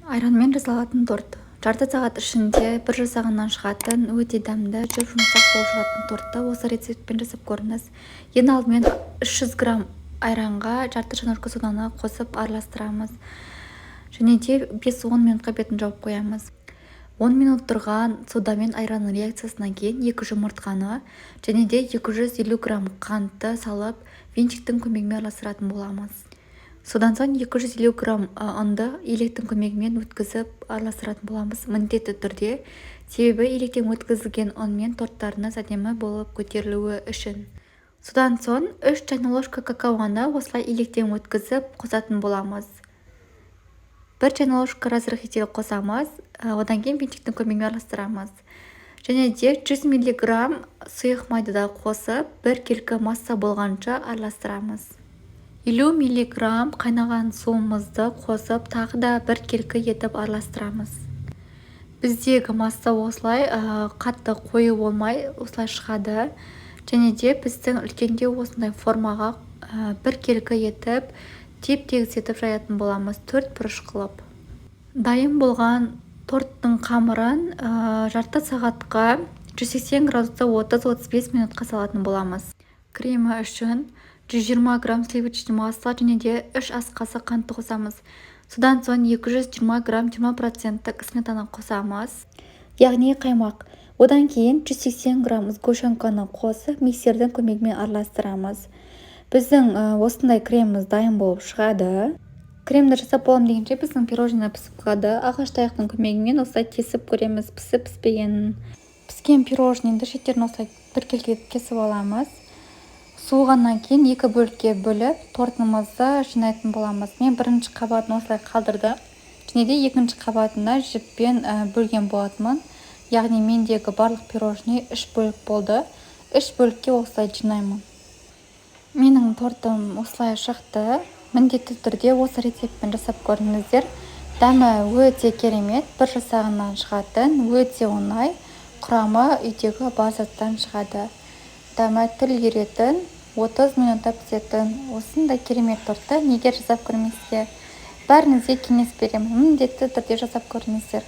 Айранмен жасалатын торт. Жарты сағат ішінде бір жасағаннан шығатын өте дәмді, жұп-жұмсақ болып шығатын тортты осы рецептпен жасап көріңіз. Ең алдымен 300 грамм айранға жарты шанышқы соданы қосып араластырамыз. Және де 5-10 минутқа бетін жауып қоямыз. 10 минут тұрған сода мен айранның реакциясынан кейін 2 жұмыртқаны және де 250 грамм қантты салып венчиктің көмегімен араластыратын боламыз. Содан соң 250 грамм ұнды електің көмегімен өткізіп араластыратын боламыз міндетті түрде, себебі електен өткізілген ұнмен торттарыңыз әдемі болып көтерілуі үшін. Содан соң 3 чайны ложка какаоны осылай електен өткізіп қосатын боламыз. 1 чайны ложка разрыхитель қосамыз, одан кейін венчиктің көмегімен араластырамыз. Және де 100 мг сұйық майды да қосып, бір келкі масса болғанша араластырамыз. 50 мг қайнаған суымызды қосып, тағы да бір келкі етіп араластырамыз. Біздегі масса осылай қатты қою болмай осылай шығады. Және де біздің үлкенде осындай формаға бір келкі етіп, теп-тегіс етіп жаятын боламыз, 4 бұрыш қылып. Дайын болған торттың қамырын жарты сағатқа 180 градуста 30-35 минутқа салатын боламыз. Кремі үшін 120 грамм сливочный масло және де 3 ас қасық қантты қосамыз. Содан соң 220 грамм 20% сметана қосамыз, яғни қаймақ. Одан кейін 180 грамм сгущенканы қосып, миксердің көмегімен араластырамыз. Біздің осындай креміміз дайын болып шығады. Кремді жасап болам дегенше біздің пирожный пісіп қалады. Ағаш таяқтың көмегімен осылай кесіп көреміз, пісіп-піспегенін. Піскен пирожныйды шеттерін осылай бір келке кесіп аламыз. Суығаннан кейін 2 бөлікке бөліп, тортымызды жинайтын боламыз. Мен бірінші қабатын осылай қалдырдым. Және де екінші қабатына жіппен бөлген болатынмын. Яғни мендегі барлық пирожный 3 бөлік болды. 3 бөлікке осылай жинаймын. Менің тортым осылай шықты. Міндетті түрде осы рецептпен жасап көріңіздер. Дәмі өте керемет, бір жасағаннан шығатын, өте оңай. Құрамы үйдегі базаттан шығады. Дәмі тіл еретін, 30 минутта пісетін осындай керемет тортты неге жасап көрмейсіздер? Бәріңізге кеңес беремін. Міндетті түрде жасап көріңіздер.